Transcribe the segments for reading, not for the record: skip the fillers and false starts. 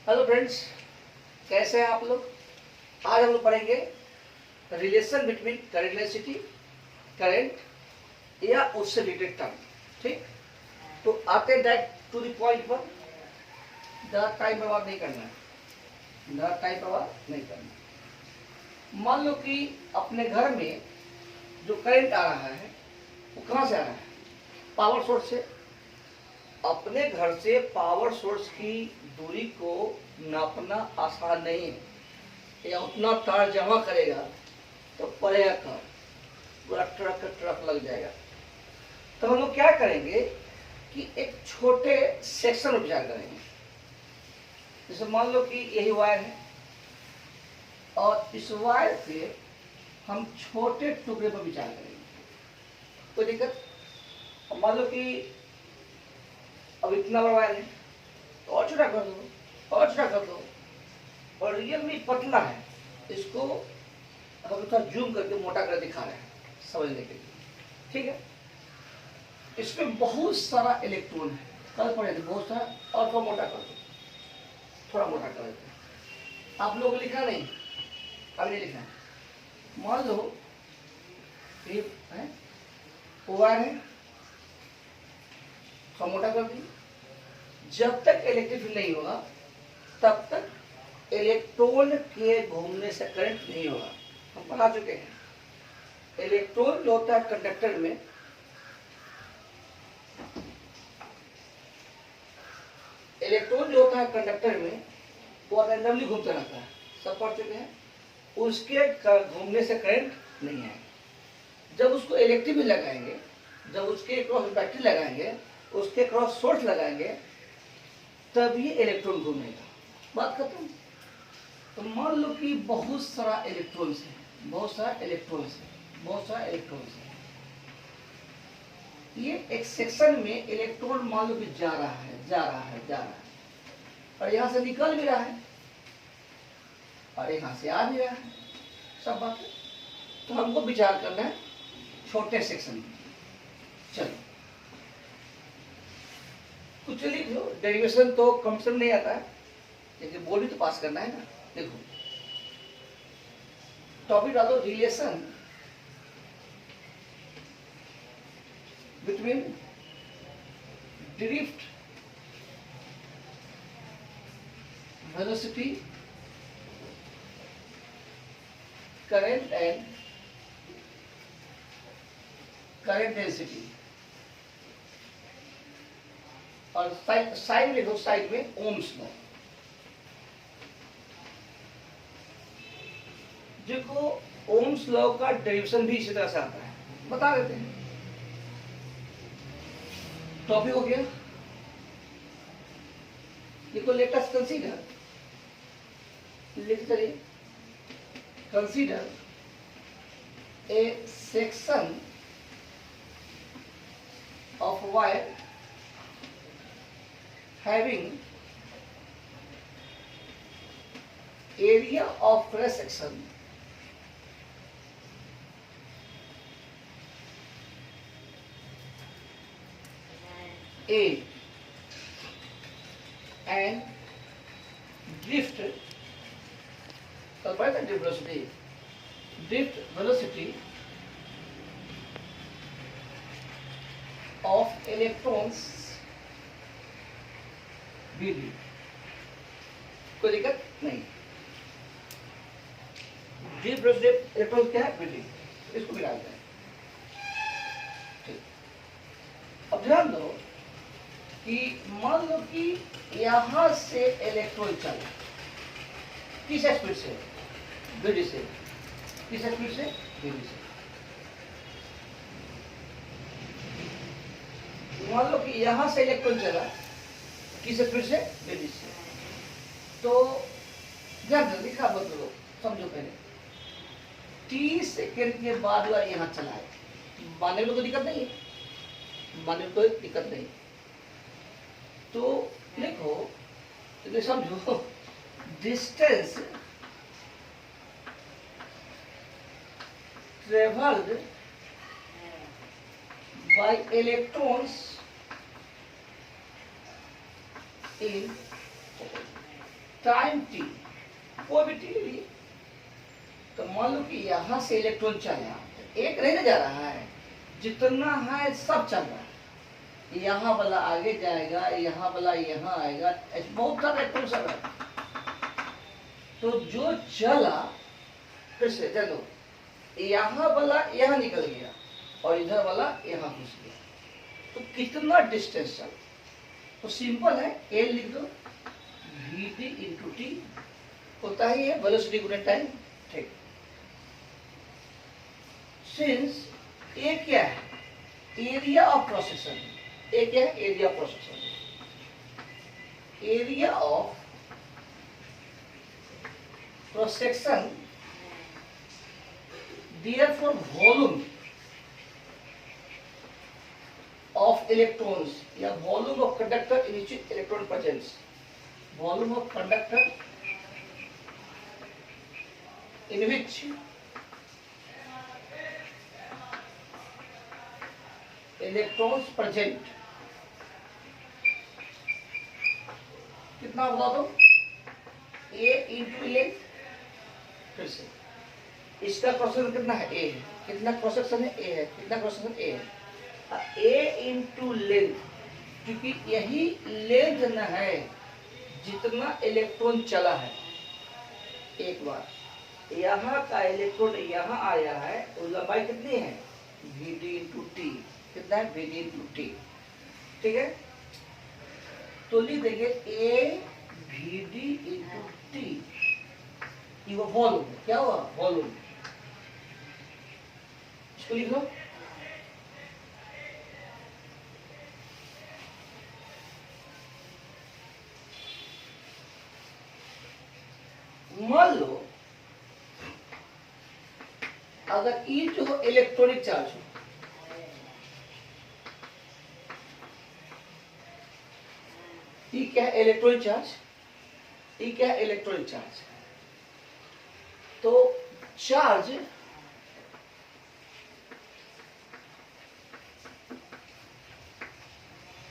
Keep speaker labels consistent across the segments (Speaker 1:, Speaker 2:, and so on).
Speaker 1: Hello friends, कैसे हैं आप लोग। आज हम लोग पढ़ेंगे relation between current electricity, current या उससे रिलेटेड टर्म। ठीक, तो आते हैं डायरेक्ट टू द पॉइंट पर। ज़्यादा टाइम बर्बाद नहीं करना है, ज़्यादा टाइम बर्बाद नहीं करना। मान लो कि अपने घर में जो करंट आ रहा है वो कहाँ से आ रहा है? पावर सोर्स से। अपने घर से पावर सोर्स की दूरी को नापना आसान नहीं है। या उतना तार जमा करेगा तो पड़ेगा कहाँ, पूरा ट्रक ट्रक लग जाएगा। तो हम लोग क्या करेंगे कि एक छोटे सेक्शन में विचार करेंगे। जैसे मान लो कि यही वायर है और इस वायर पे हम छोटे टुकड़े पर विचार करेंगे। कोई दिक्कत? मान लो कि अब इतना बड़ा वायर है तो और छोटा कर दो, और छोटा कर दो। और रियल में पतला है, इसको हम थोड़ा जूम करके मोटा कर दिखा रहे हैं समझने के लिए। ठीक है, इसमें बहुत सारा इलेक्ट्रॉन है, कल पड़ेगा बहुत सारा। और थोड़ा मोटा कर दो, थोड़ा मोटा कर देते हैं। आप लोग लिखा नहीं, अभी नहीं लिखा है। मान लो ये है वायर है, थोड़ा मोटा कर दी। जब तक इलेक्ट्रिक फील्ड नहीं होगा तब तक इलेक्ट्रॉन के घूमने से करंट नहीं होगा। हम पढ़ा चुके हैं। इलेक्ट्रॉन जो होता है कंडक्टर में, इलेक्ट्रॉन जो होता है कंडक्टर में वो रैंडमली घूमता रहता है, सब पढ़ चुके हैं। उसके घूमने से करंट नहीं आएगा। जब उसको इलेक्ट्रिक फील्ड लगाएंगे, जब उसके क्रॉस बैटरी लगाएंगे, उसके क्रॉस सोर्स लगाएंगे, तब ये इलेक्ट्रॉन घूमेगा। बात खत्म। तो मान लो कि बहुत सारा इलेक्ट्रॉन्स है, बहुत सारा इलेक्ट्रॉन्स है, बहुत सारा इलेक्ट्रॉन्स है। ये एक सेक्शन में इलेक्ट्रॉन मान लो कि जा रहा है, जा रहा है, जा रहा है, और यहां से निकल भी रहा है और यहां से आ भी रहा है, सब बात है। तो हमको विचार करना है छोटे सेक्शन में। चलो कुछ लिख लो। डेरिवेशन तो कम से कम नहीं आता है, लेकिन बोर्ड भी तो पास करना है ना। देखो टॉपिक डालो, relation between drift velocity, current and current density. और साइड में दो, साइड में ओम्स लॉ। देखो ओम्स लॉ का डेरिवेशन भी इसी तरह से आता है, बता देते हैं। टॉपिक हो गया। देखो लेट अस कंसीडर, लिखते चलिए, consider A section of wire having area of cross section A and drift, drift velocity of electrons BD। कोई दिक्कत नहीं। ड्रिफ्ट वेलोसिटी इलेक्ट्रॉन क्या है? BD। इसको भी डालते हैं। ठीक, अब ध्यान दो कि मान लो कि यहां से इलेक्ट्रॉन चला, किस स्पीड से? BD से। किस स्पीड से? BD से। मान लो कि यहां से इलेक्ट्रॉन चला, किस स्पीड से? BD से। तो ध्यान दो, लिखा बदलो, समझो पहले। t सेकेंड के बाद वह यहाँ चला है, मानने में कोई दिक्कत नहीं है, मानने में कोई दिक्कत नहीं। तो लिखो, तो समझो, distance travelled by electrons 8 time T, कोई भी टी ली, तो मान लो कि यहाँ से इलेक्ट्रॉन चला, एक नहीं जा रहा है, जितना है सब चल रहा है, यहाँ वाला आगे जाएगा, यहाँ वाला यहाँ आएगा, बहुत सारा इलेक्ट्रॉन चल रहा है। तो जो चला, फिर से चलो, यहाँ वाला यहाँ निकल गया और इधर वाला यहाँ घुस गया, तो कितना डिस्टेंस चला? तो सिंपल है, ए लिख दो, वी टी इंटू टी होता ही है वेलोसिटी गुना टाइम। ठीक, सिंस ए क्या है? Area of procession. ए क्या है? Area of procession. Area of procession, therefore volume of electrons या volume of conductor in which electron presence, volume of conductor in which electrons present, कितना बता दो? A into length, फिर से इसका cross section कितना है? ए है। कितना क्रॉस सेक्शन है? ए है। कितना क्रॉस सेक्शन? ए है। ए इंटू लेंथ, क्योंकि यही लेंथ न है जितना इलेक्ट्रॉन चला है। एक बार यहाँ का इलेक्ट्रॉन यहाँ आया है, तो लंबाई कितनी है? V D into T. कितना है? V D into T. ठीक है, तो लिख देंगे A V D into T, ये वो वॉल्यूम। क्या हुआ? वॉल्यूम। इसको लिख लो, मान लो अगर ई जो इलेक्ट्रॉनिक चार्ज हो, ई क्या है? Electronic charge. ई क्या है? Electronic charge. तो charge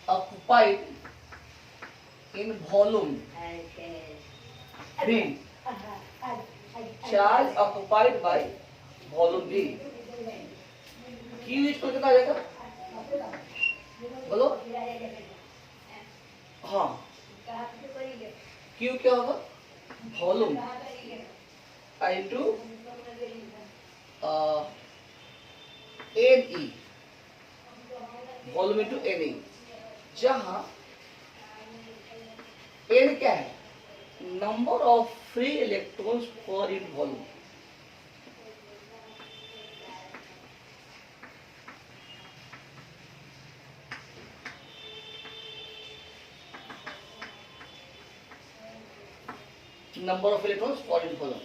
Speaker 1: occupied in volume V, charge occupied by volume V, Q इसको कितना आ जाएगा? बोलो। हाँ, Q क्या होगा? Volume into N E, volume into N E, जहां एन क्या है? Number of free electrons per in volume. Number of electrons per in volume,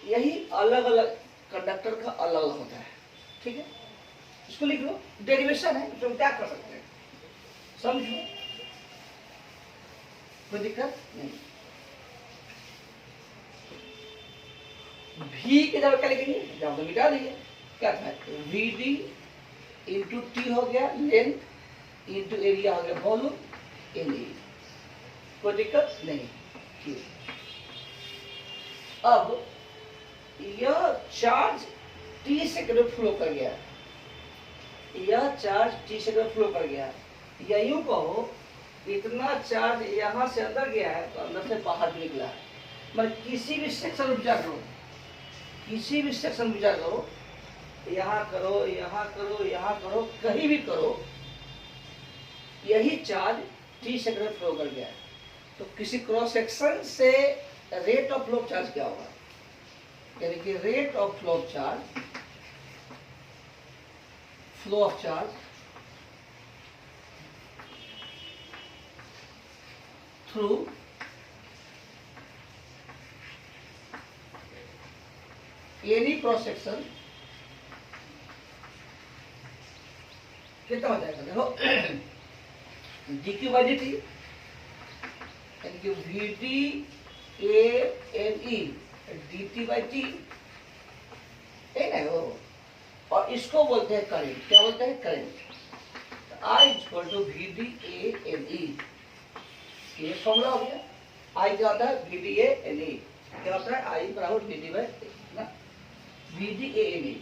Speaker 1: यही अलग अलग कंडक्टर का अलग अलग होता है। ठीक है, इसको लिख लो, डेरिवेशन है, तो हम क्या कर सकते हैं, समझो, कोई दिक्कत नहीं। भी की जगह क्या लिखेंगे? जब तो मिटा दिए, क्या था? वी डी इंटू टी हो गया लेंथ, इंटू एरिया हो गया वॉल्यूम, इन ए। कोई दिक्कत नहीं। अब यह चार्ज टी सेकंड फ्लो कर गया, यह चार्ज टी सेकंड फ्लो कर गया, या यूं कहो इतना चार्ज यहाँ से अंदर गया है तो अंदर से बाहर भी निकला है। मतलब किसी भी सेक्शन में विचार करो, किसी भी सेक्शन में विचार करो, यहाँ करो, यहाँ करो, यहाँ करो, कहीं भी करो, यही चार्ज टी सेकंड फ्लो कर गया है। तो किसी क्रॉस सेक्शन से rate of flow of charge क्या होगा? यानी कि rate of flow of charge, flow of charge through any cross section कितना हो जाएगा? देखो, D Q by D T, यानी कि V D A N E D T by T, है ना वो, और इसको बोलते हैं करंट। क्या बोलते हैं? Current. I equal to V D A N E, ये फॉर्मूला हो गया। आई क्या होता है VDANE, क्या होता है आई बराबर VD बाई ना VDANE।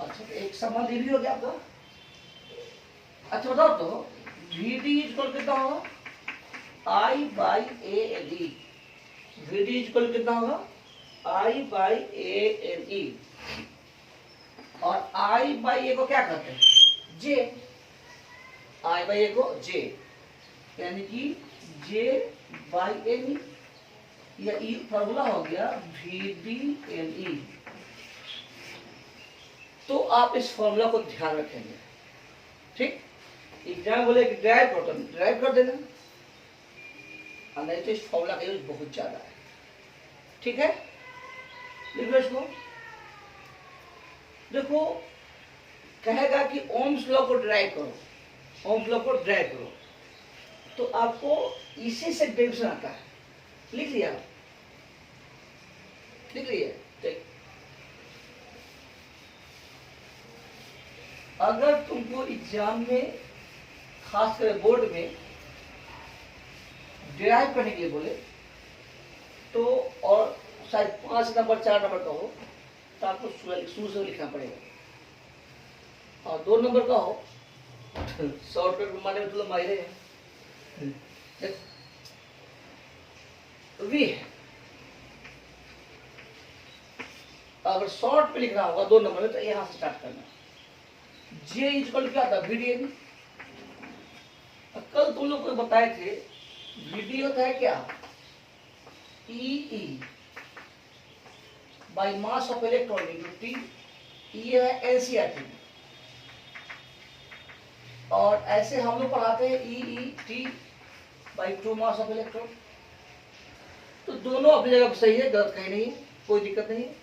Speaker 1: अच्छा तो एक समान ये भी हो गया आपका। अच्छा बताओ तो VD इक्वल कितना होगा I by ANE, VD equal कितना होगा I बाई ANE, और I बाई ए को क्या कहते हैं J, I बाई ए को J, यानी कि J बाई एन, या ई फॉर्मूला हो गया VDNE। तो आप इस फॉर्मूला को ध्यान रखेंगे, ठीक। एग्जाम बोले कि ड्राइव करो तो ड्राइव कर देना, और नहीं तो इस फॉर्मूला का यूज बहुत ज्यादा है, ठीक है। लिखो इसको। देखो कहेगा कि ओम्स लॉ को ड्राइव करो, ओम्स लॉ को ड्राइव करो, तो आपको इसी से डेरिवेशन आता है। लिख लिया, लिख लिया, ठीक। अगर तुमको एग्जाम में खासकर बोर्ड में डिराइव करने के लिए बोले तो, और शायद 5 नंबर 4 नंबर का हो तो आपको शुरू से लिखना पड़ेगा, और 2 नंबर का हो शॉर्टकट माने में तो मायरे है वी है। अगर शॉर्ट पे लिखना होगा 2 नंबर में तो यहां से स्टार्ट करना। जे इक्वल क्या था VDNE। कल तुम लोग को बताए थे VD होता है क्या EE by mass of electron into T, ये है NCERT, और ऐसे हम लोग पढ़ाते हैं EET by 2 mass of electron. तो दोनों अपनी जगह पर सही है, गलत कहीं नहीं है, कोई दिक्कत नहीं है।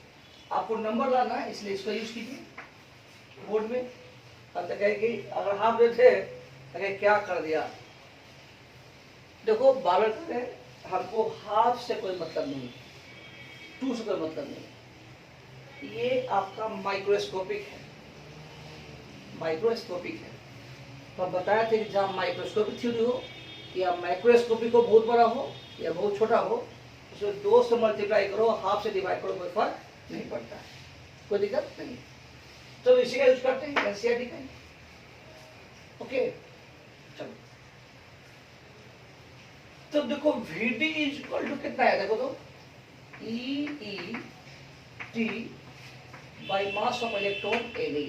Speaker 1: आपको नंबर लाना है इसलिए इसका यूज कीजिए बोर्ड में। अब तक है कि अगर हाफ देते तो क्या कर दिया, देखो बाबर करें हमको हाफ से कोई मतलब नहीं, 2 से कोई मतलब नहीं। ये आपका माइक्रोस्कोपिक है, माइक्रोस्कोपिक है। तो हम बताया थे कि जहाँ माइक्रोस्कोपिक थ्योरी हो या माइक्रोस्कोपिक को बहुत बड़ा हो या बहुत छोटा हो, उसमें 2 से मल्टीप्लाई करो, हाफ से डिवाइड करो, कोई फर्क नहीं पड़ता है, कोई दिक्कत नहीं। तो इसी का यूज करते हैं एनसीईआरटी का। ओके चलो, तो देखो VD इक्वल टू कितना है, देखो तो EET by mass of electron NE।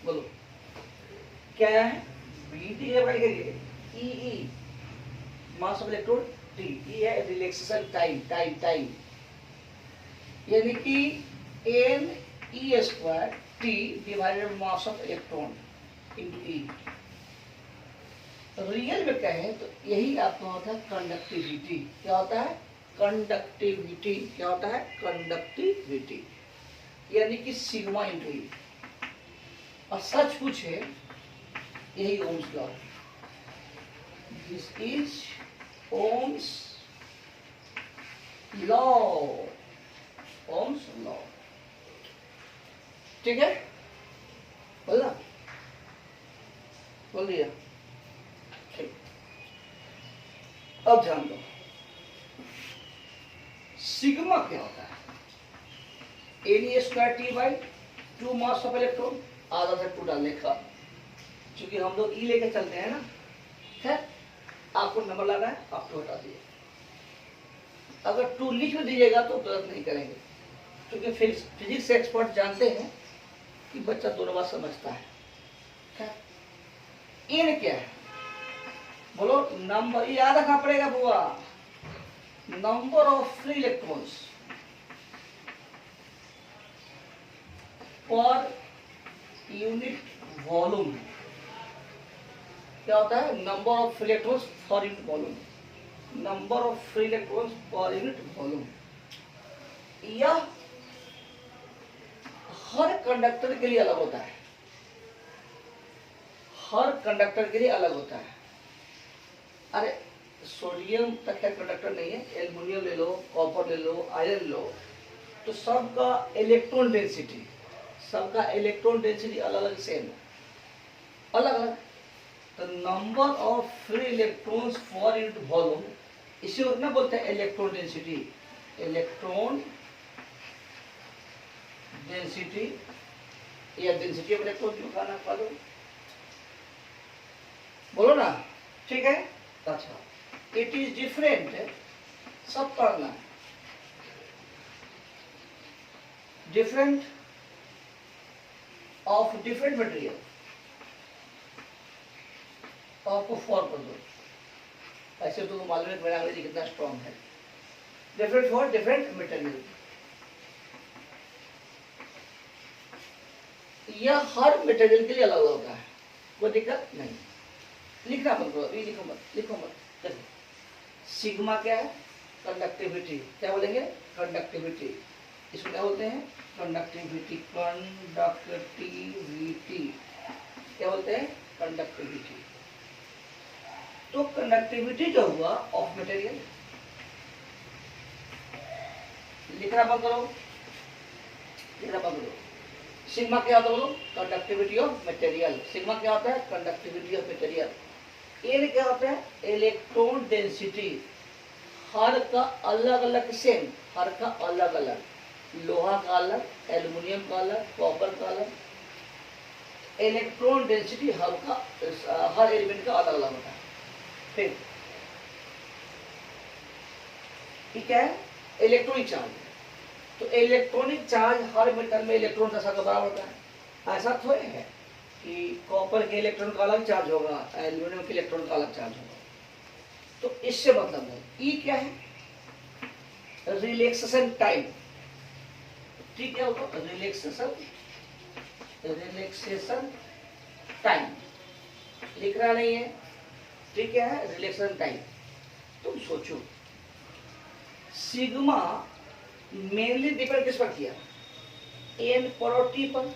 Speaker 1: बोलो क्या है VD है भाई, EE mass of electron T, ये है रिलैक्सेशन टाइम, टाइम यानी कि NE square T divided mass of electron into E। Real में कहें तो यही आपका होता है कंडक्टिविटी। क्या होता है कंडक्टिविटी, क्या होता है कंडक्टिविटी, यानी कि सिग्मा इनटू E। और सच पूछे यही Ohm's law, this is Ohm's law, Ohm's law, ठीक है। बोलना, बोल दिया, ठीक। अब ध्यान दो सिग्मा क्या होता है, NE square T by 2 mass of electron, आधा से 2 डालने का, क्योंकि हम लोग E लेके चलते हैं ना। खैर आपको नंबर लाना है, आप 2 हटा दिए। अगर 2 लिख दीजिएगा तो गलत नहीं करेंगे, क्योंकि फिजिक्स एक्सपर्ट जानते हैं कि बच्चा दोनों बात समझता है। इन क्या है बोलो, नंबर याद रखना पड़ेगा बुआ, number of free electrons per unit volume. क्या होता है number of free electrons for unit volume, number of free electrons per unit volume. यह हर कंडक्टर के लिए अलग होता है, हर कंडक्टर के लिए अलग होता है। अरे सोडियम तक है कंडक्टर नहीं है, एल्युमिनियम ले लो, कॉपर ले लो, आयरन लो, तो सबका इलेक्ट्रॉन डेंसिटी सबका इलेक्ट्रॉन डेंसिटी अलग अलग सेम है, अलग अलग। तो number of free electrons for unit volume, इसी को ना बोलते हैं इलेक्ट्रॉन डेंसिटी। इलेक्ट्रॉन डेंसिटी या डेंसिटी ऑफ इलेक्ट्रॉन जो खाना पा दो, बोलो ना, ठीक है। अच्छा, इट इज डिफरेंट, सब पढ़ना है, डिफरेंट ऑफ डिफरेंट मटेरियल, आपको फॉर कर दो, ऐसे तो मालूम है मेरा अंग्रेजी कितना स्ट्रॉन्ग है। डिफरेंट फॉर डिफरेंट मटेरियल, यह हर मटेरियल के लिए अलग अलग होता है, कोई दिक्कत नहीं। लिखना मत करो, ये लिखो मत, लिखो मत। देखो सिग्मा क्या है, कंडक्टिविटी, क्या बोलेंगे, कंडक्टिविटी। इसको क्या बोलते हैं, कंडक्टिविटी, कंडक्टिविटी क्या बोलते हैं, कंडक्टिविटी। तो कंडक्टिविटी जो हुआ ऑफ मटेरियल, लिखना बंद करो, लिखना बंद करो। सिग्मा क्या होता है बोलो, कंडक्टिविटी ऑफ मटेरियल। सिग्मा क्या होता है, कंडक्टिविटी ऑफ मटेरियल। एन क्या होता है, इलेक्ट्रॉन डेंसिटी, हर का अलग अलग सेम, हर का अलग अलग, लोहा का अलग, एल्युमिनियम का अलग, कॉपर का अलग। इलेक्ट्रॉन डेंसिटी हर का, हर एलिमेंट का अलग अलग होता है। फिर ठीक है, इलेक्ट्रॉनिक चार्ज। तो इलेक्ट्रॉनिक चार्ज हर मेटल में इलेक्ट्रॉन दशा का बराबर होता है। ऐसा थोड़े है कि कॉपर के इलेक्ट्रॉन का अलग चार्ज होगा, एल्यूमिनियम के इलेक्ट्रॉन का अलग चार्ज होगा। तो इससे मतलब है ई क्या है, रिलैक्सेशन टाइम। ठीक है, होगा रिलैक्सेशन, रिलैक्सेशन टाइम लिखना नहीं है, ठीक है, रिलैक्सेशन टाइम। तुम सोचो सिग्मा मेनली डिपेंड किस पर किया, एन पर टी पर।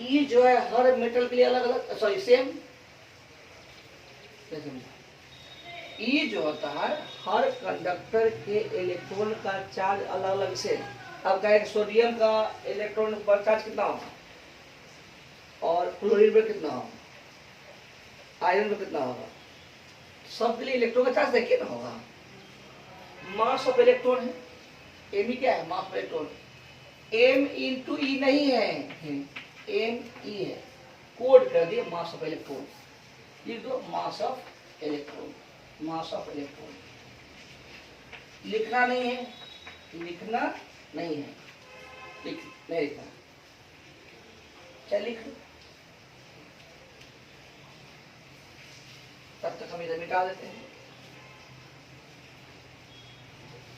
Speaker 1: ई जो है हर मेटल के लिए अलग अलग, सॉरी सेम। ई जो होता है हर कंडक्टर के इलेक्ट्रॉन का चार्ज अलग अलग से। अब कहें सोडियम का इलेक्ट्रॉन पर चार्ज कितना होगा, और क्लोरीन पर कितना होगा, आयरन पर कितना होगा, सब के लिए इलेक्ट्रॉन का चार्ज देखिए ना होगा। मास ऑफ इलेक्ट्रॉन है, एम ही क्या है, mass of electron. M into E नहीं है, एम ई है, कोड कर दिए मास ऑफ इलेक्ट्रॉन। लिख दो मास of electron, mass of electron. लिखना नहीं है, लिखना नहीं है, लिख नहीं लिखना, चल लिख लो। तब तक हम इधर मिटा देते हैं,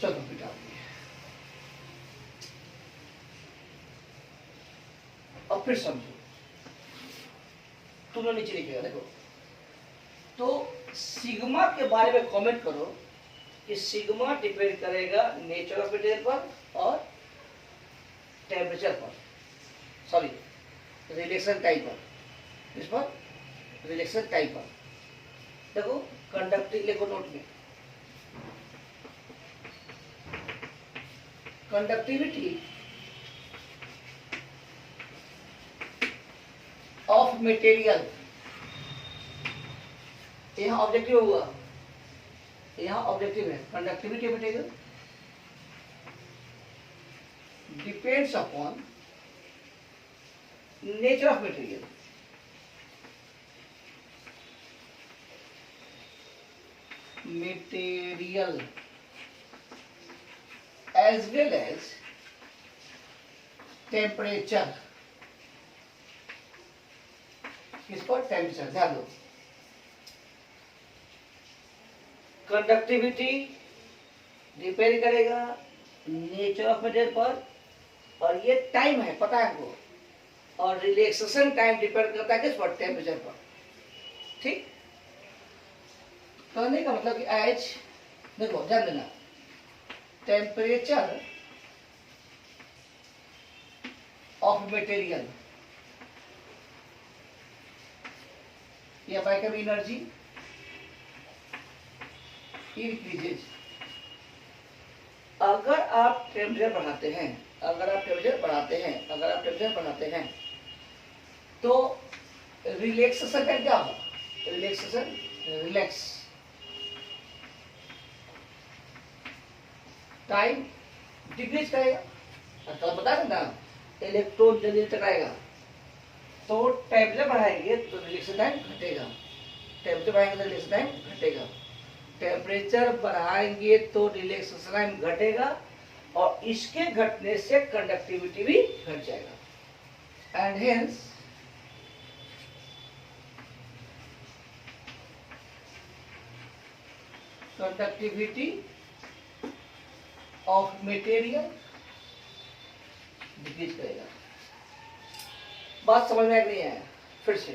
Speaker 1: चलो मिटा दिए। अब फिर समझो, तुम लोग नीचे लिखेगा, देखो। तो सिग्मा के बारे में कमेंट करो कि सिग्मा डिपेंड करेगा नेचर ऑफ मटेरियल पर और टेम्परेचर पर, सॉरी रिलेशन टाइप पर। इस पर रिलेशन टाइप पर देखो, कंडक्टिव लिखो नोट में, कंडक्टिविटी ऑफ मटेरियल, यहां ऑब्जेक्टिव हुआ, यहां ऑब्जेक्टिव है। Conductivity of material depends upon nature of material. Material as well as temperature। किस पर, टेम्परेचर। ध्यान दो, कंडक्टिविटी डिपेंड करेगा नेचर ऑफ मटेरियल पर, और ये टाइम है पता है हमको, और रिलैक्सेशन टाइम डिपेंड करता है किस पर, टेम्परेचर पर। ठीक, कहने का मतलब कि एच, देखो ध्यान देना, टेम्परेचर ऑफ मटेरियल या बाय कम एनर्जी इंक्रीजेज। अगर आप टेम्परेचर बढ़ाते हैं अगर आप टेम्परेचर बढ़ाते हैं तो रिलैक्सेशन टाइम क्या होगा? रिलैक्स टाइम डिक्रीज करेगा। कल बता दें ना, इलेक्ट्रॉन जल्दी टकराएगा, तो टेम्परेचर बढ़ाएंगे तो रिलेक्शन टाइम घटेगा। टेम्परेचर बढ़ाएंगे तो रिलेक्शन टाइम घटेगा। टेम्परेचर बढ़ाएंगे तो रिलेक्सेशन टाइम घटेगा, और इसके घटने से कंडक्टिविटी भी घट जाएगा। And hence conductivity of material decrease करेगा। बात समझ में आ गई है? फिर से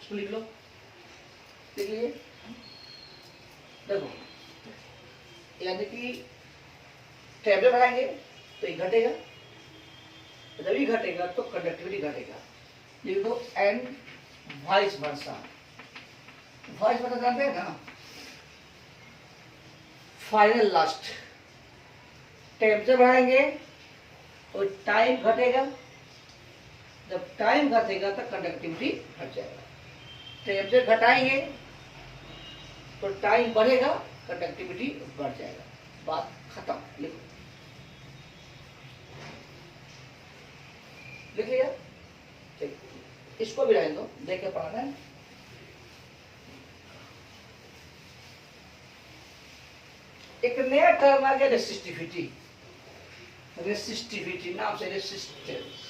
Speaker 1: इसको लिख लो, लिख लीजिए। देखो, यानी कि टेम्परेचर बढ़ाएंगे तो ये घटेगा, जब ये घटेगा तो कंडक्टिविटी घटेगा। लिख दो and vice versa. Vice versa जानते हैं ना? फाइनल लास्ट, टेम्परेचर बढ़ाएंगे तो टाइम घटेगा, जब टाइम घटेगा तो कंडक्टिविटी घट जाएगा। टेम्परेचर घटाएंगे तो टाइम बढ़ेगा, कंडक्टिविटी बढ़ जाएगा। बात खत्म। लिखो, लिख लिया? ठीक, इसको भी रहने दो, देख के पढ़ना है। एक नया टर्म आ गया, रेसिस्टिविटी। रेसिस्टिविटी नाम से रेसिस्टेंस,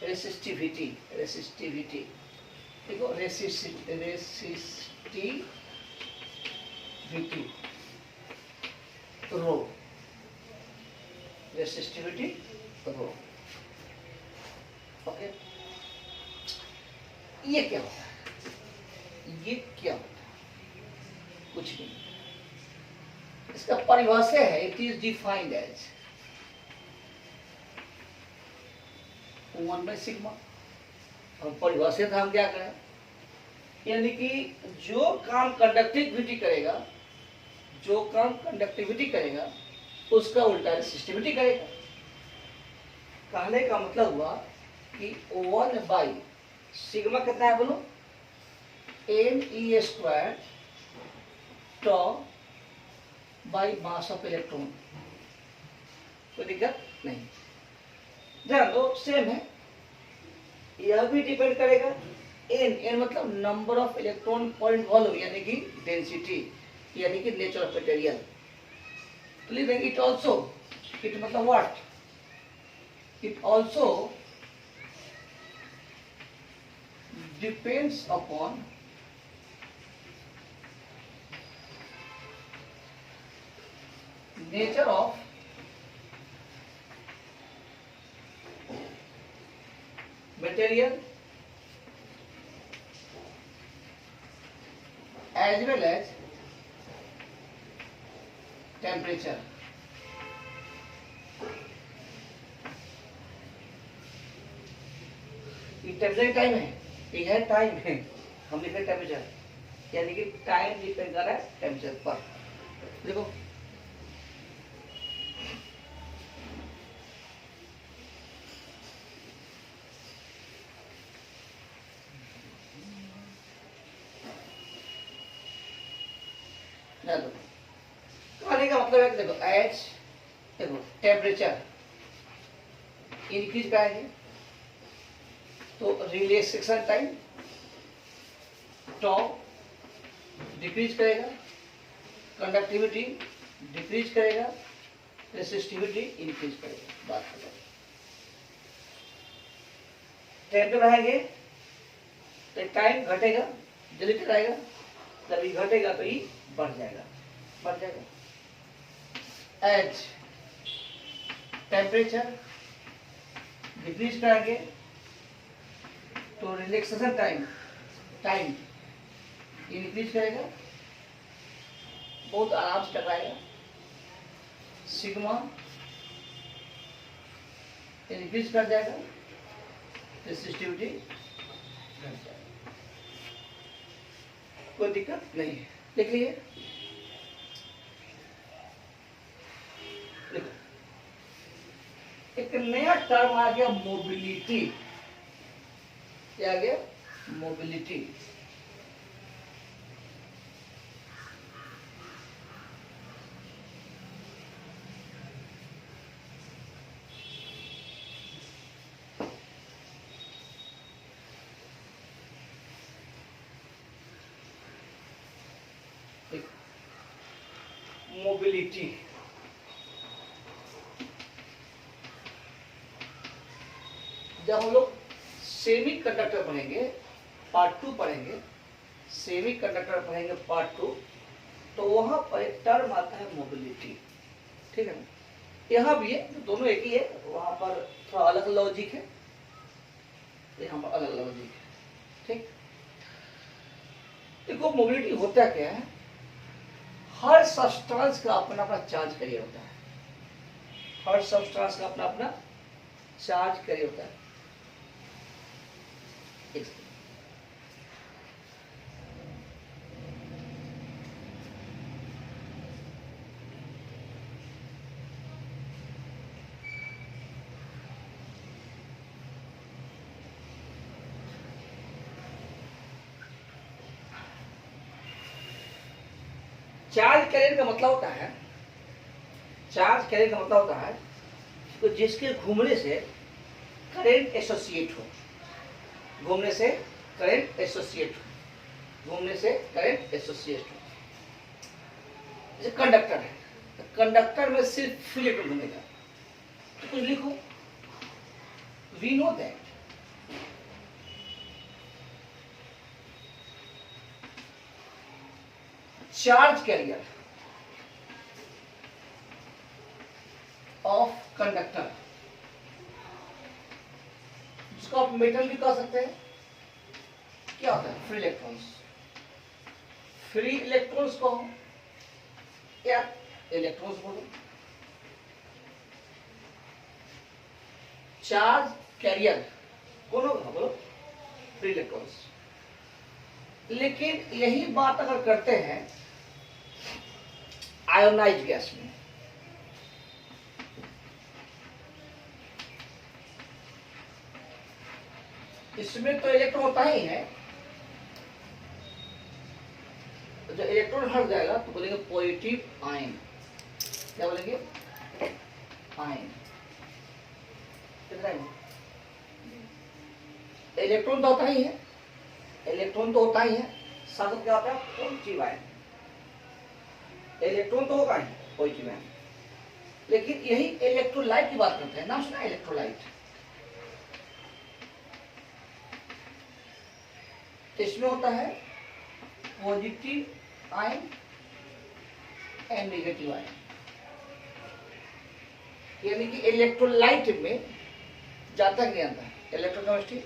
Speaker 1: रेसिस्टिविटी देखो, resistivity rho, resistivity rho. Okay, ये क्या होता है? ये क्या होता है? कुछ नहीं, इसका परिभाषा है, इट इज डिफाइंड एज 1/सिग्मा। और परिभाषित हम क्या करें, यानी कि जो काम कंडक्टिविटी करेगा उसका उल्टा रेसिस्टिविटी करेगा। कहने का मतलब हुआ कि 1/सिग्मा कितना है बोलो? me² tau by mass of electron. कोई दिक्कत नहीं, ध्यान दो, सेम है। यह भी डिपेंड करेगा, एन मतलब number of electron point volume, यानी कि डेंसिटी, यानी कि नेचर ऑफ मटेरियल। तो लिख देंगे इट ऑल्सो, इट मतलब what? It also depends upon nature of material as well as temperature। ये टेम्परेचर टाइम है, ये है टाइम है, हम लिखे टेम्परेचर, यानी कि टाइम डिपेंड कर रहा है टेम्परेचर पर। देखो, कहने का मतलब है कि देखो, एच देखो टेम्परेचर इंक्रीज कराएंगे तो रिलैक्सेशन टाइम टॉ डिक्रीज करेगा, कंडक्टिविटी डिक्रीज करेगा, रेसिस्टिविटी इंक्रीज करेगा। बात खत्म। टेम्परेचर बढ़ाएंगे तो टाइम घटेगा, जल्दी टकराएगा, जब ये घटेगा तो ये बढ़ जाएगा। एच टेम्परेचर डिक्रीज कराएंगे तो रिलैक्सेशन टाइम इंक्रीज करेगा, बहुत आराम से टकराएगा। सिग्मा इंक्रीज कर जाएगा, रेसिस्टिविटी घट जाएगा। कोई दिक्कत नहीं है, लिख लीजिए। एक नया टर्म आ गया मोबिलिटी। क्या आ गया? मोबिलिटी। मोबिलिटी जब हम लोग सेमी कंडक्टर पढ़ेंगे, पार्ट 2 पढ़ेंगे, सेमी कंडक्टर पढ़ेंगे पार्ट 2, तो वहां पर एक टर्म आता है मोबिलिटी। ठीक है ना? यहाँ भी है, दोनों एक ही है, वहां पर थोड़ा अलग लॉजिक है, यहाँ पर अलग लॉजिक है। ठीक, देखो मोबिलिटी होता क्या है, हर सब्सटेंस का अपना अपना चार्ज कैरियर होता है। हर सब्सटेंस का अपना अपना चार्ज कैरियर होता है। चार्ज कैरियर का मतलब होता है, चार्ज कैरियर का मतलब होता है तो जिसके घूमने से करंट एसोसिएट हो, घूमने से करंट एसोसिएट हो, घूमने से करंट एसोसिएट हो। जैसे कंडक्टर है, तो कंडक्टर में सिर्फ फ्री इलेक्ट्रॉन घूमेगा, तो कुछ लिखो, we know that charge carrier of conductor, जिसको आप मेटल भी कह सकते हैं, क्या होता है? Free electrons. फ्री इलेक्ट्रॉन्स को या इलेक्ट्रॉन्स बोलो, चार्ज कैरियर कौन होगा? बोलो, फ्री इलेक्ट्रॉन्स। लेकिन यही बात अगर करते हैं आयोनाइज गैस में, इसमें तो इलेक्ट्रॉन होता ही है, जब इलेक्ट्रॉन हट जाएगा तो बोलेंगे पॉजिटिव आयन। क्या बोलेंगे? आयन। कितना है? इलेक्ट्रॉन तो होता ही है, इलेक्ट्रॉन तो होता ही है, साथ क्या होता है? Positive ion. इलेक्ट्रॉन तो होगा ही, पॉजिटिव आयन। लेकिन यही इलेक्ट्रोलाइट की बात करते हैं, नाम सुना इलेक्ट्रोलाइट? इसमें होता है positive ion and negative ion, यानी कि इलेक्ट्रोलाइट में जाता नहीं आता है। इलेक्ट्रोकेमिस्ट्री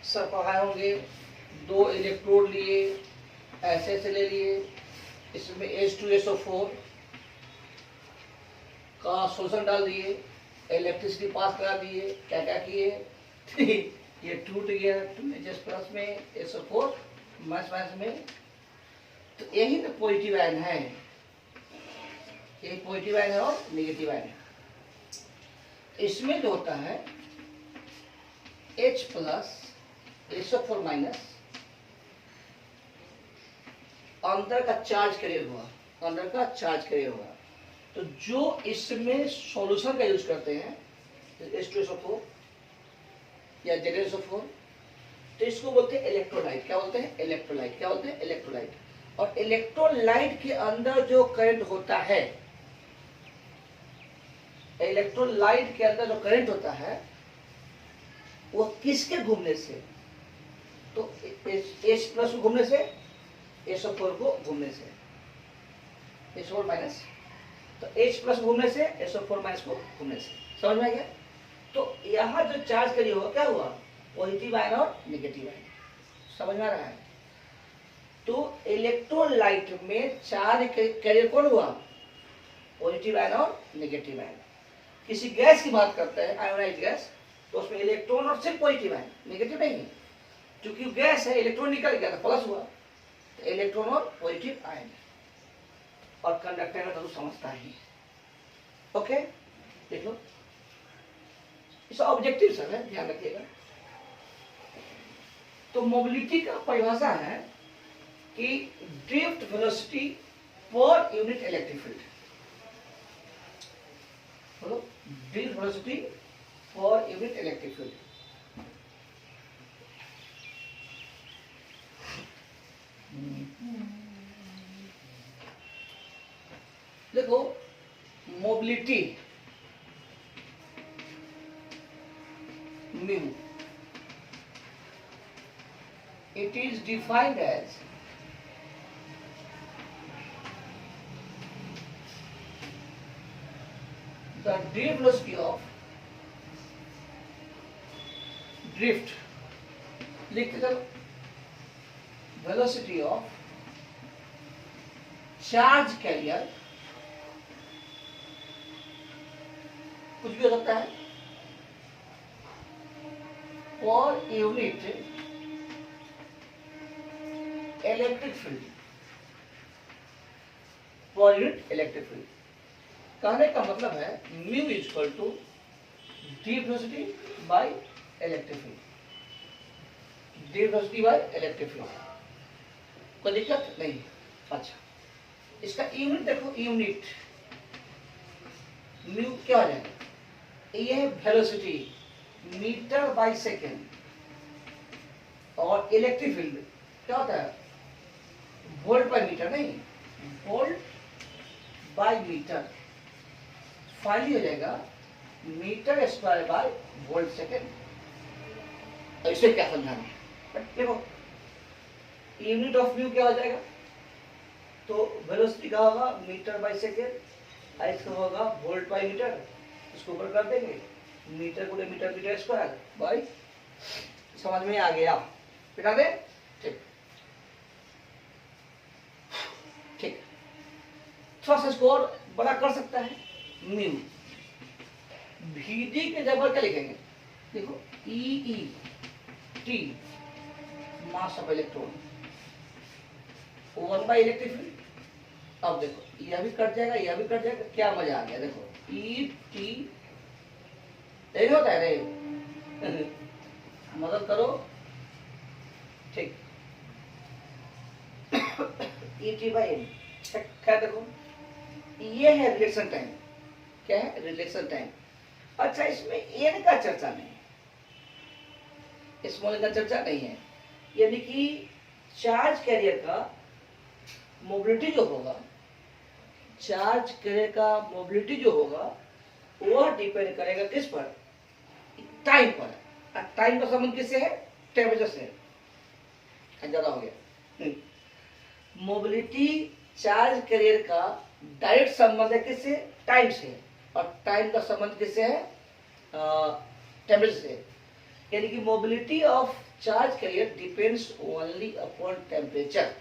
Speaker 1: सर पढ़ाए होंगे, 2 इलेक्ट्रोड लिए, ऐसे ऐसे ले लिए, इसमें H2SO4 का सोल्यूशन डाल दिए, इलेक्ट्रिसिटी पास करा दिए, क्या क्या किए, ये टूट गया, 2H प्लस में, SO4 माइनस में, तो यही तो पॉजिटिव आयन है, यही पॉजिटिव आयन है और नेगेटिव आयन है। इसमें जो होता है H प्लस SO4 माइनस, अंदर का चार्ज कैरियर हुआ, अंदर का चार्ज कैरियर हुआ, तो जो इसमें सॉल्यूशन का यूज करते हैं H2SO4 या ZnSO4, तो इसको बोलते हैं इलेक्ट्रोलाइट। क्या बोलते हैं? इलेक्ट्रोलाइट। क्या बोलते हैं? इलेक्ट्रोलाइट। और इलेक्ट्रोलाइट के अंदर जो करंट होता है, इलेक्ट्रोलाइट के अंदर जो करंट होता है वो किसके घूमने से? तो H प्लस को घूमने से, SO4 को घूमने से, SO4 माइनस, तो H प्लस घूमने से, SO4 माइनस को घूमने से। समझ में आ गया? तो यहाँ जो चार्ज कैरियर हुआ, क्या हुआ? पॉजिटिव आयन और नेगेटिव आयन। समझ में आ रहा है? तो इलेक्ट्रोलाइट में चार्ज कैरियर कौन हुआ? पॉजिटिव आयन और नेगेटिव आयन। किसी गैस की बात करते हैं, आयोनाइज गैस, तो उसमें इलेक्ट्रॉन और सिर्फ पॉजिटिव आयन, नेगेटिव नहीं है, क्योंकि गैस है, इलेक्ट्रॉन निकल गया था, प्लस हुआ, तो इलेक्ट्रॉन और पॉजिटिव आयन। और कंडक्टर का तो समझता ही। ओके, देख लो, इस ऑब्जेक्टिव सब है, ध्यान रखिएगा। तो मोबिलिटी का परिभाषा है कि drift velocity per unit electric field. बोलो, drift velocity per unit electric field. देखो, mobility mu, it is defined as the drift velocity of drift, लिखते चलो, velocity of charge carrier, कुछ भी हो सकता है, per unit electric field, per unit electric field. कहने का मतलब है mu is equal to drift velocity by electric field, drift velocity by electric field. कोई दिक्कत नहीं। अच्छा, इसका यूनिट देखो, यूनिट म्यू क्या हो जाएगा, ये है वेलोसिटी मीटर बाय सेकेंड, और इलेक्ट्रिक फील्ड क्या होता है, वोल्ट बाय मीटर, नहीं वोल्ट बाय मीटर, फाइनली हो जाएगा metre square by volt second. इसे क्या समझाना है, देखो यूनिट ऑफ म्यू क्या हो जाएगा, तो वेलोसिटी का होगा मीटर बाय सेकेंड, इसका होगा वोल्ट बाय मीटर, इसको ऊपर कर देंगे मीटर गुणे मीटर मीटर स्क्वायर बाय, समझ में आ गया, बिठा दे, ठीक ठीक। थोड़ा सा इसको और बड़ा कर सकता है, म्यू VD के जगह क्या लिखेंगे, देखो EE T mass of electron 1 bye electric field. अब देखो यह भी कट जाएगा, यह भी कट जाएगा, क्या मजा आ गया, देखो ET नहीं होता है रे मदद करो, ठीक ET बाय N। क्या देखो, ये है रिलेक्शन टाइम, क्या है रिलेक्शन टाइम। अच्छा, इसमें एन का चर्चा नहीं है, स्मॉल का चर्चा नहीं है, यानी कि चार्ज कैरियर का मोबिलिटी जो होगा, चार्ज कैरियर का मोबिलिटी जो होगा वह डिपेंड करेगा किस पर, टाइम पर। टाइम का संबंध किससे है, टेम्परेचर से। ज्यादा हो गया, मोबिलिटी चार्ज कैरियर का डायरेक्ट संबंध है किससे, टाइम से, और टाइम का संबंध किससे है, टेम्परेचर से। यानी कि mobility of charge carrier depends only upon temperature,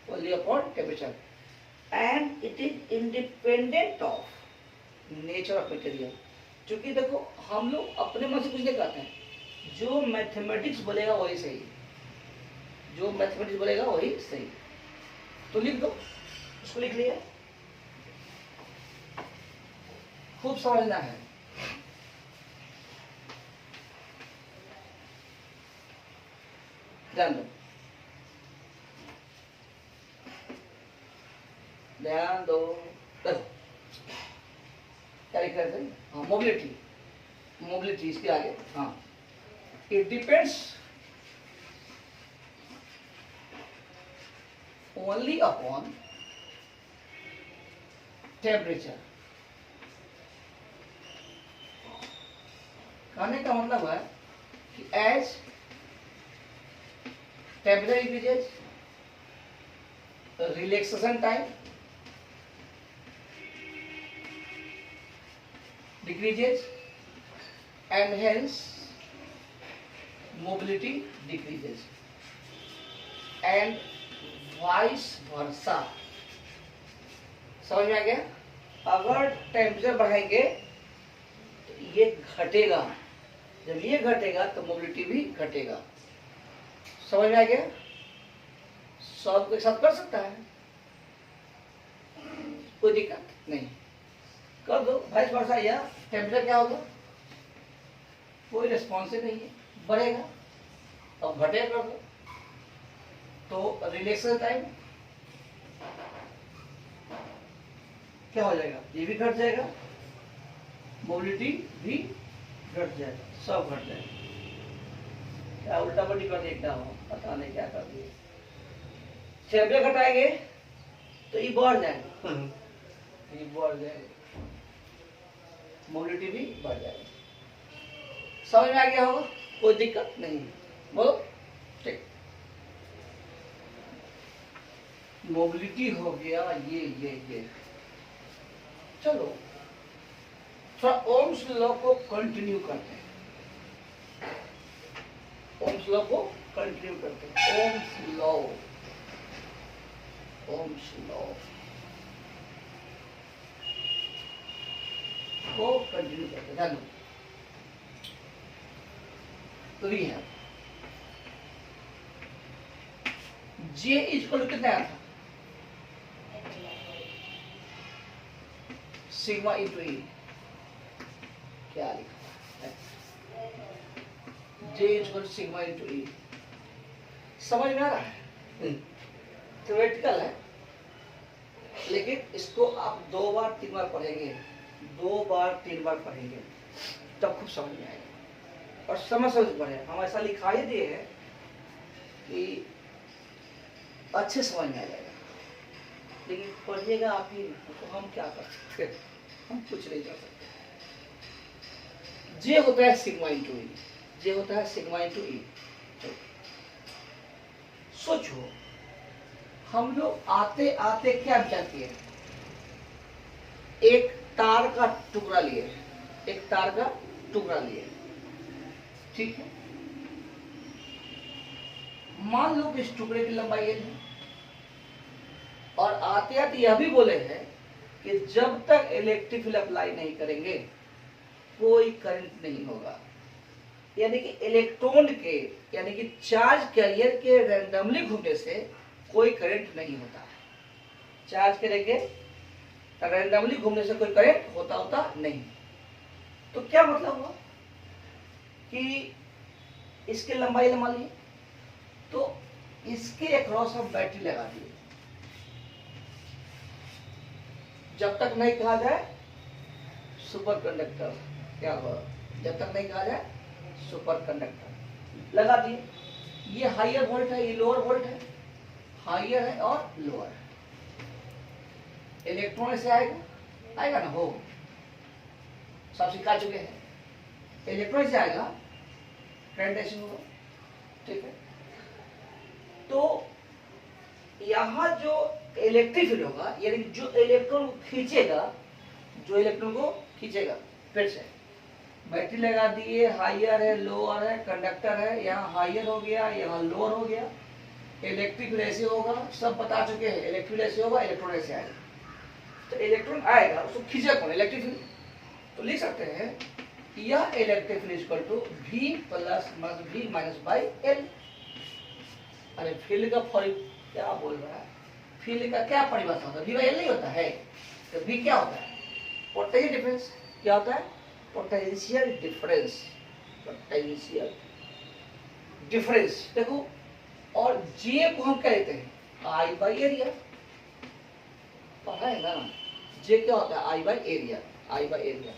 Speaker 1: only upon temperature, and it is independent of nature of material. क्योंकि देखो हम लोग अपने मन से कुछ नहीं कहते हैं, जो मैथमेटिक्स बोलेगा वही सही, जो मैथमेटिक्स बोलेगा वही सही। तो लिख दो, उसको लिख लिया, खूब समझना है। ध्यान दो, ध्यान दो, क्या लिख रहे थे, हाँ मोबिलिटी, मोबिलिटी इसके आगे, हाँ it depends only upon temperature. कहने का मतलब है कि as temperature increases, relaxation time decreases, and hence mobility decreases, and vice versa। समझ में आ गया, अगर टेम्परेचर बढ़ाएंगे तो ये घटेगा, जब ये घटेगा तो मोबिलिटी भी घटेगा। समझ में आ गया, सब एक साथ कर सकता है, कोई दिक्कत नहीं, कर दो। वाइस वर्सा, या टेम्परेचर क्या होगा, कोई रिस्पॉन्स ही नहीं है, बढ़ेगा। अब घटेगा कर दो तो रिलेक्शन टाइम क्या हो जाएगा, ये भी घट जाएगा, मोबिलिटी भी घट जाएगा, सब घट जाएगा। क्या उल्टा पल्टी कर दिया, क्या हो पता नहीं क्या कर दिए। टेम्परेचर घटाएंगे तो ये बढ़ जाएगा, ये बढ़ जाएगा, मोबिलिटी भी बढ़ जाएगी। समझ में आ गया होगा, कोई दिक्कत नहीं, बोलो ठीक। मोबिलिटी हो गया ये। चलो थोड़ा ओम्स लॉ को कंटिन्यू करते हैं, ओम्स लॉ को कंटिन्यू करते हैं। ओम्स लॉ को कंटिन्यू करते हैं। ध्यान तो ये है जे इक्वल कितना आया था, सिग्मा इंटू ई, क्या लिखा जे इक्वल सिग्मा इंटू ई। समझ में आ रहा है, थ्योरेटिकल है लेकिन इसको आप 2 बार 3 बार पढ़ेंगे, 2 बार 3 बार पढ़ेंगे तब खूब समझ में आएगा और समझ पढ़े। हम ऐसा लिखा ही दिए है कि अच्छे समझ में आ जाएगा, लेकिन पढ़िएगा आप ही, तो हम क्या कर सकते हैं, हम कुछ नहीं कर सकते। जे होता है सिग्मा इंटू ई, जे होता है सिग्मा इंटू ई। सोचो हम लोग आते आते क्या विचार किए, एक तार का टुकड़ा लिए, एक तार का टुकड़ा लिए, ठीक है। मान लो कि इस टुकड़े की लंबाई है और आते आते यह भी बोले हैं कि जब तक इलेक्ट्रिक फील्ड अप्लाई नहीं करेंगे कोई करंट नहीं होगा। यानी कि इलेक्ट्रॉन के, यानी कि चार्ज कैरियर के रैंडमली घूमने से कोई करंट नहीं होता है। चार्ज कैरियर के रैंडमली घूमने से कोई करंट होता नहीं। तो क्या मतलब हुआ कि इसकी लंबाई मान ली, तो इसके अक्रॉस हम बैटरी लगा दिए, जब तक नहीं कहा जाए सुपर कंडक्टर, क्या हुआ, जब तक नहीं कहा जाए सुपर कंडक्टर लगा दिए। ये हायर वोल्ट है, ये लोअर वोल्ट है, हायर है और लोअर है। इलेक्ट्रॉन से आएगा ना, हो सब सिखा चुके हैं, इलेक्ट्रॉन से आएगा, करंट ऐसे होगा, ठीक है। तो यहां जो इलेक्ट्रिक फील्ड होगा, यानी जो इलेक्ट्रॉन को खींचेगा, जो इलेक्ट्रॉन को खींचेगा, फिर से बैटरी लगा दिए, हायर है लोअर है, कंडक्टर है, यहाँ हायर हो गया, यहाँ लोअर हो गया, इलेक्ट्रिक फील्ड ऐसे होगा, सब बता चुके हैं, इलेक्ट्रिक फील्ड ऐसे होगा, इलेक्ट्रॉन ऐसे आएगा। तो इलेक्ट्रॉन आएगा, उसको खींचेगा कौन, इलेक्ट्रिक फील्ड। तो लिख सकते हैं यह electric field equal to V plus V minus by L। अरे फील्ड का क्या बोल रहा है, फील्ड का क्या परिभाषा होता है, V बाई L नहीं होता है, तो V क्या होता है, पोटेंशियल डिफरेंस। क्या होता है, पोटेंशियल डिफरेंस, पोटेंशियल डिफरेंस। देखो, और J को हम क्या लेते हैं, I बाई एरिया, पता है ना, J क्या होता है, I by area, I by area,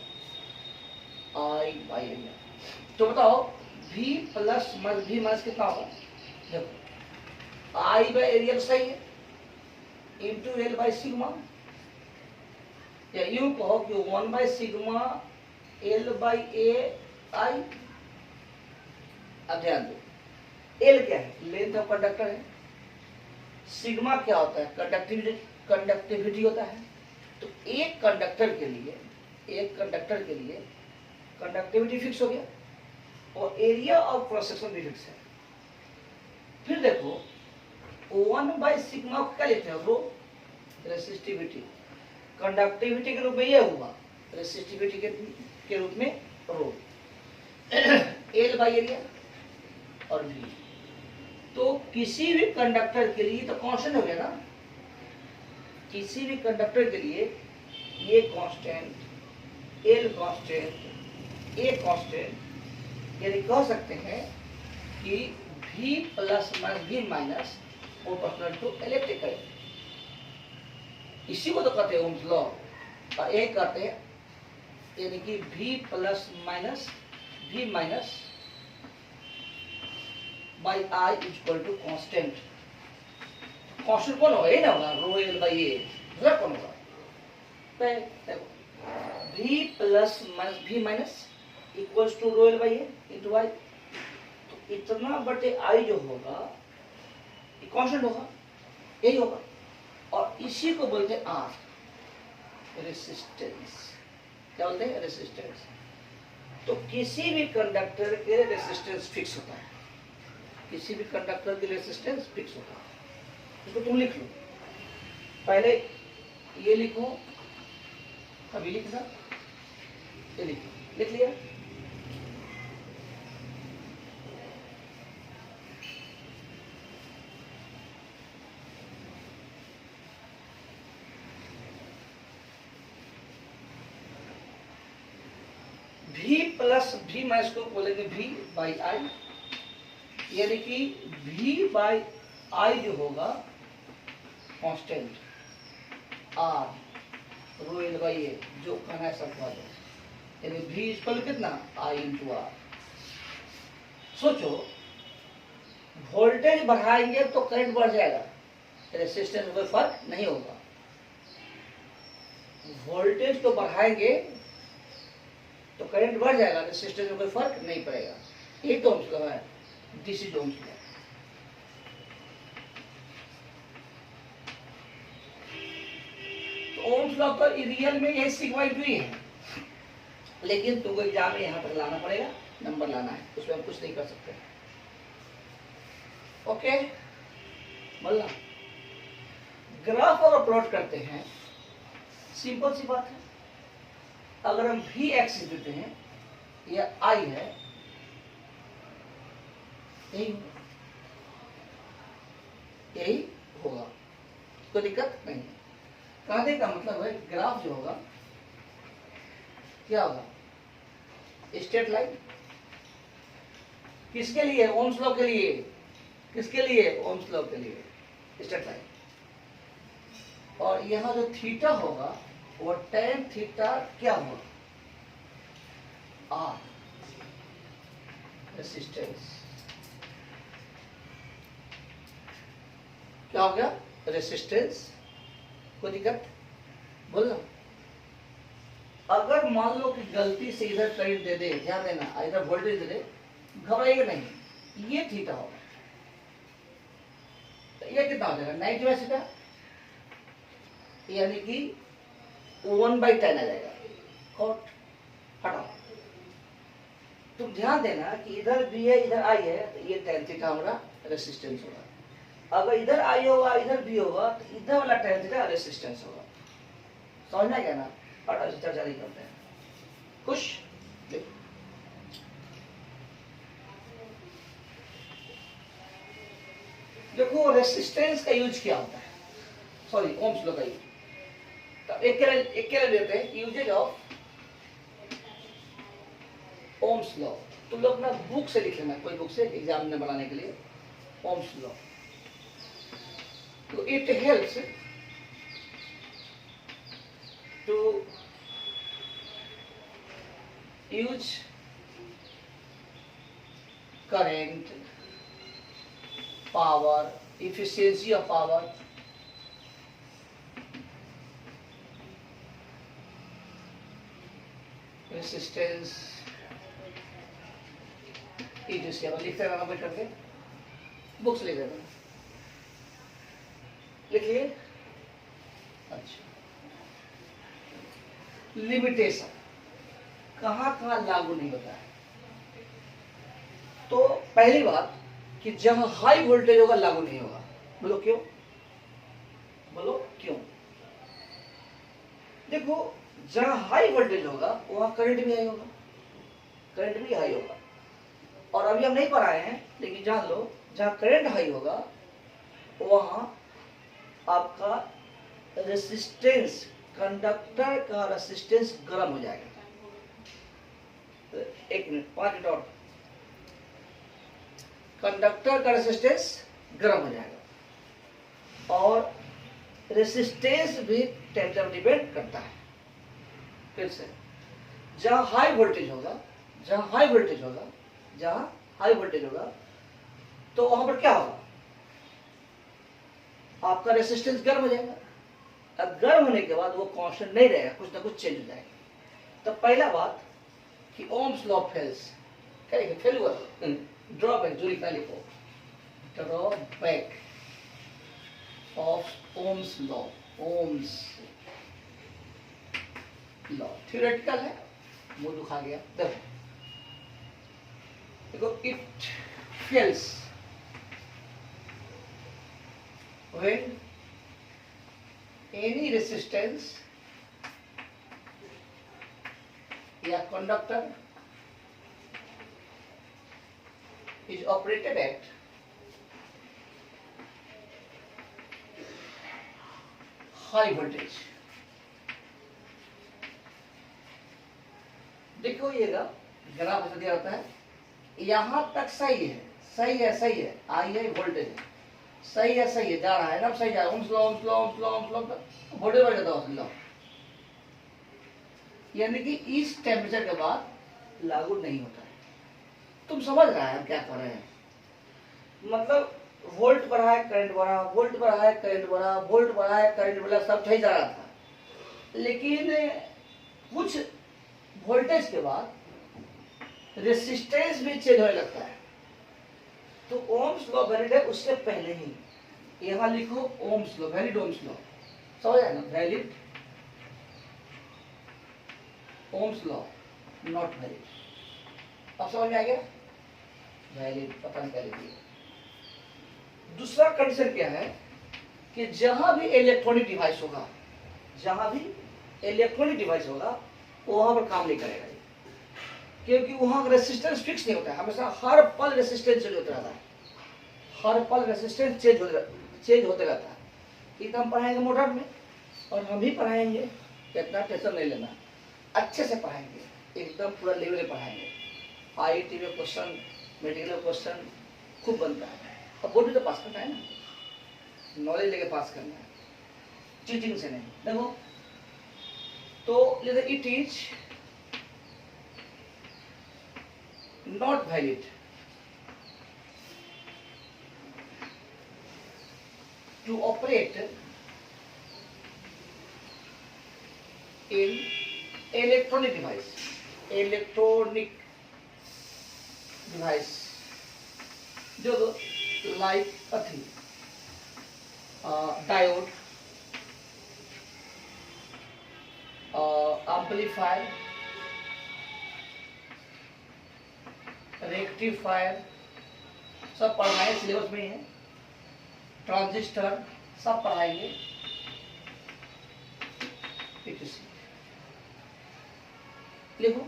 Speaker 1: I by area. तो बताओ V प्लस V माइनस कितना होगा, देखो I बाई एरिया तो सही है, इंटू L बाई सिग्मा, या यूं कहो कि 1 बाई सिग्मा L बाई ए आई। अब ध्यान दो, L क्या है, लेंथ ऑफ कंडक्टर है, सिग्मा क्या होता है, कंडक्टिविटी होता है। तो एक कंडक्टर के लिए कंडक्टिविटी फिक्स हो गया और एरिया ऑफ क्रॉस सेक्शन भी फिक्स है। फिर देखो 1 बाई सिग्मा को क्या लेते हैं, रो, रेसिस्टिविटी, कंडक्टिविटी के रूप में ये हुआ, रेसिस्टिविटी के रूप में रो, L बाई एरिया और V। तो किसी भी कंडक्टर के लिए तो कांस्टेंट हो गया ना, किसी भी कंडक्टर के लिए ये constant, L constant, A constant, यानी कह सकते हैं कि V plus minus V minus proportional to electric current. इसी को तो कहते हैं ओम्स लॉ, और एक कहते हैं यानी कि V plus minus V minus by I equal to constant. Constant कौन होगा? ये ना होगा, रो एल बाई ए, दूसरा कौन होगा? V plus minus V minus equals to rho L by A into I. तो इतना बटे आई जो होगा ये कांस्टेंट होगा, यही होगा, और इसी को बोलते हैं आर, रेसिस्टेंस। क्या बोलते हैं? रेसिस्टेंस। तो किसी भी कंडक्टर के रेसिस्टेंस फिक्स होता है, किसी भी कंडक्टर के रेसिस्टेंस फिक्स होता है। इसको तुम लिख लो, पहले ये लिखो, अभी लिखना, ये लिखो, लिख लिया। V प्लस V माइनस को बोलेंगे V बाई आई, यानी कि V बाई आई जो होगा constant R rho L by A, जो कहना है सब कह दो, यानी V इक्वल कितना? I into R. सोचो, वोल्टेज बढ़ाएंगे तो करंट बढ़ जाएगा, रेसिस्टेंस में कोई फर्क नहीं होगा। वोल्टेज को बढ़ाएंगे तो करंट बढ़ जाएगा, रेसिस्टेंस में कोई फर्क नहीं पड़ेगा। ये तो ओम्स लॉ है, दिस इज ओम्स लॉ। तो ओम्स लॉ तो रियल में यही सिग्मा भी है, लेकिन तुमको एग्जाम में यहाँ तक लाना पड़ेगा, नंबर लाना है, उसमें हम कुछ नहीं कर सकते। ओके, बोलना। ग्राफ अगर प्लॉट करते हैं, सिंपल सी बात है, अगर हम V एक्सिस देते हैं, यह I है, यही होगा, कोई दिक्कत नहीं है। कहने का मतलब है ग्राफ जो होगा क्या होगा? Straight line. किसके लिए? ओम्स लॉ के लिए। किसके लिए? ओम्स लॉ के लिए, स्ट्रेट लाइन। और यहाँ जो थीटा होगा वो tan थीटा क्या होगा? R, resistance. क्या हो गया? रेसिस्टेंस। कोई दिक्कत? बोलना। अगर मान लो कि गलती से इधर करंट दे दे, ध्यान देना, इधर वोल्टेज दे दे, घबराइएगा नहीं, ये थीटा होगा, तो ये कितना हो जाएगा? 90 बाई थीटा, यानी कि 1/10 आ जाएगा। कॉट हटाओ। तुम ध्यान देना कि इधर भी है, इधर आई है, तो ये tan थीटा हमारा रेसिस्टेंस होगा। अगर इधर आई होगा, इधर भी होगा, तो इधर वाला tan थीटा रेसिस्टेंस होगा। समझना क्या ना? और चर्चा नहीं करते हैं। खुश? देखो रेसिस्टेंस का यूज क्या होता है, सॉरी ओम्स लॉ का यूज। तो एक के लिए देते हैं यूजेज ऑफ ओम्स लॉ। तुम लोग अपना बुक से लिख लेना, कोई बुक से एग्जाम में बनाने के लिए, ओम्स लॉ। तो it helps to use current, power, efficiency of power, resistance, ETC। लिखते रहना बैठ करके, बुक्स लिख देना, लिखिए। अच्छा, लिमिटेशन कहाँ कहाँ लागू नहीं होता है? तो पहली बात कि जहां हाई वोल्टेज होगा लागू नहीं होगा। बोलो क्यों? बोलो क्यों? देखो, जहां हाई वोल्टेज होगा वहां करंट भी हाई होगा, करंट भी हाई होगा। और अभी हम नहीं पढ़ाए हैं, लेकिन जान लो, जहां करंट हाई होगा वहां आपका रेसिस्टेंस, कंडक्टर का रेसिस्टेंस गर्म हो जाएगा। एक मिनट, 5 मिनट और। कंडक्टर का रेसिस्टेंस गर्म हो जाएगा और रेसिस्टेंस भी टेम्परेचर डिपेंड करता है। फिर से जहाँ हाई वोल्टेज होगा, जहाँ हाई वोल्टेज होगा, जहाँ हाई वोल्टेज होगा तो वहां पर क्या होगा, आपका रेसिस्टेंस गर्म हो जाएगा। अब गर्म होने के बाद वो कांस्टेंट नहीं रहेगा, कुछ ना कुछ चेंज हो जाएगा। तो पहला बात कि ओम्स लॉ फेल्स, करेंगे फेल हुआ, ड्रॉबैक जो लिखा लिखो, drawback of Ohm's law. Ohm's law theoretical है, मुंह दुखा गया। देखो it fails when any resistance या conductor is operated at high voltage। देखो ये ग्राफ ऐसा दिया होता है, यहां तक सही है, सही है, सही है, आई है वोल्टेज है, सही है, सही है, जा रहा है ना, सही जा रहा है, Ohm's law, Ohm's law, Ohm's law, Ohm's law, voltage बढ़ जाता है ओम्स लॉ। यानी कि इस टेम्परेचर के बाद लागू नहीं होता है। तुम समझ रहा है हम क्या कर रहे हैं, मतलब वोल्ट बढ़ा है, करंट बढ़ा, वोल्ट बढ़ा है, करंट बढ़ा, वोल्ट बढ़ा है, करंट बढ़ा, सब सही जा रहा था। लेकिन कुछ वोल्टेज के बाद रेसिस्टेंस भी चेंज होने लगता है। तो ओम्स लॉ वैलिड है उससे पहले ही, यहां लिखो Ohm's law, valid Ohm's law, समझ आया ना, valid Ohm's law, not valid. अब समझ में आ गया, वैलिड पता नहीं क्या लिखिए। दूसरा कंडीशन क्या है कि जहां भी इलेक्ट्रॉनिक डिवाइस होगा, जहां भी इलेक्ट्रॉनिक डिवाइस होगा वहां पर काम नहीं करेगा, क्योंकि वहां रेसिस्टेंस फिक्स नहीं होता है, हमेशा हर पल रेसिस्टेंस चेंज होता रहता है, हर पल रेसिस्टेंस चेंज होते रहता है। ये तो हम पढ़ाएंगे मोटर में, और हम ही पढ़ाएंगे, इतना टेंशन नहीं लेना, अच्छे से पढ़ाएंगे, एकदम पूरा लेवल में पढ़ाएंगे। आईआईटी में क्वेश्चन, मेडिकल में क्वेश्चन खूब बनता है। अब बोर्ड भी तो पास करना है ना, नॉलेज लेके पास करना है, चीटिंग से नहीं। देखो तो it is not valid to operate in electronic device, जो like a thing, diode, amplifier, rectifier, सब पढ़ाएंगे, सिलेबस में ही है, ट्रांजिस्टर सब पढ़ाएंगे। लिखो,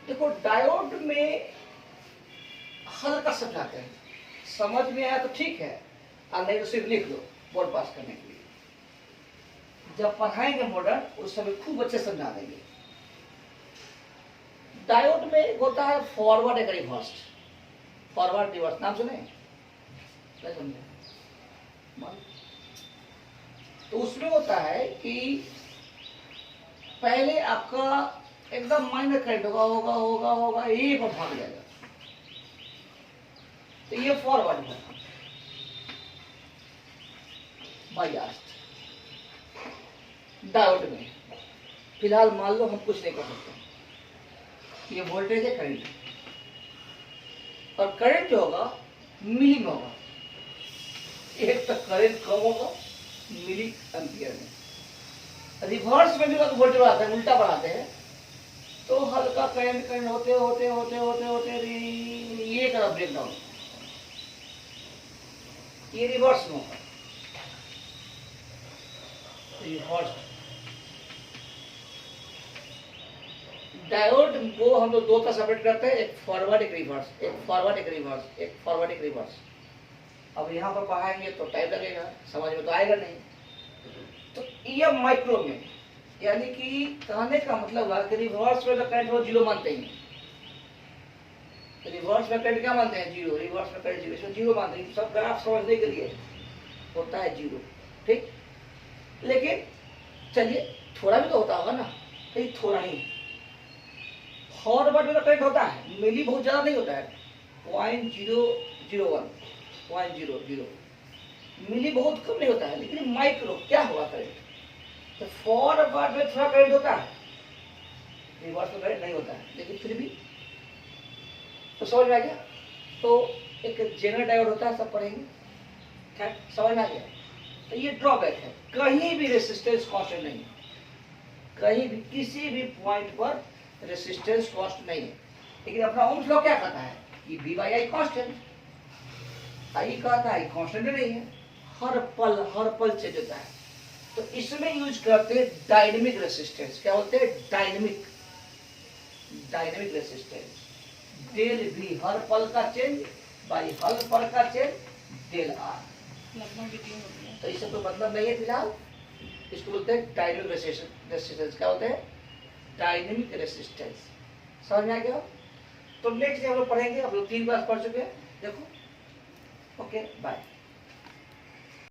Speaker 1: देखो डायोड में हल्का समझाते हैं, समझ में आया तो ठीक है, और नहीं तो सिर्फ लिख लो बोर्ड पास करने के लिए। जब पढ़ाएंगे मॉडर्न उस समय खूब अच्छे समझा देंगे। डायोड में होता है फॉरवर्ड एक रिवर्स, फॉरवर्ड रिवर्स नाम सुने, क्या समझे? तो उसमें होता है कि पहले आपका एकदम माइनर करंट होगा एक और भाग जाएगा, तो ये फॉरवर्ड है बायस्ड डायोड में। फिलहाल मान लो हम कुछ नहीं कर सकते, ये वोल्टेज है, करंट, और करंट जो होगा मिली में होगा, एक तक करंट कम होगा मिली एम्पियर में। रिवर्स में भी अगर वोल्टेज बढ़ाते हैं, उल्टा बढ़ाते हैं, तो हल्का करंट होते होते होते होते होते ये करा ब्रेक डाउन, ये रिवर्स में होगा, रिवर्स। डायोड को हम लोग दो का सेपरेट करते हैं, एक फॉरवर्ड एक रिवर्स, एक फॉरवर्ड एक रिवर्स, एक फॉरवर्ड एक रिवर्स। अब यहाँ पर पढ़ाएंगे तो टाइम लगेगा, समझ में तो आएगा नहीं। तो ये माइक्रो में, यानी कि कहने का मतलब है कि रिवर्स में तो करंट वो जीरो मानते ही, रिवर्स में करंट क्या मानते हैं? जीरो। रिवर्स में करंट जीरो, इसमें जीरो मानते हैं। सब ग्राफ समझने के लिए होता है जीरो, ठीक। लेकिन चलिए थोड़ा भी तो होता होगा ना, कहीं थोड़ा ही। फॉरवर्ड में तो करंट होता है, मिली बहुत ज्यादा नहीं होता है, 0.001 0.00 मिली बहुत कम नहीं होता है, लेकिन माइक्रो क्या होगा करंट? तो फॉरवर्ड में थोड़ा करंट होता है, रिवर्स में करंट नहीं होता है, लेकिन फिर भी तो समझ में आ गया। तो एक जनरल डायोड होता है, सब पढ़ेंगे, खैर समझ में आ गया। तो ये ड्रॉबैक है, कहीं भी रेसिस्टेंस कांस्टेंट नहीं है, कहीं भी किसी भी पॉइंट पर रेसिस्टेंस कांस्टेंट नहीं है। लेकिन अपना ओम्स लॉ क्या कहता है कि V by I कांस्टेंट, आई कहता है कांस्टेंट नहीं है, हर पल चेंज होता है। तो इसमें यूज करते हैं डायनेमिक रेसिस्टेंस। क्या होते हैं? Dynamic resistance. डेल V हर पल का चेंज बाई हर पल का चेंज डेल R। तो इससे कोई मतलब नहीं है फिलहाल। इसको बोलते हैं डायनेमिक रेसिस्टेंस। क्या होते हैं? Dynamic resistance. समझ में आ गया? तो नेक्स्ट हम लोग पढ़ेंगे, हम लोग 3 क्लास पढ़ चुके हैं, देखो। Okay bye.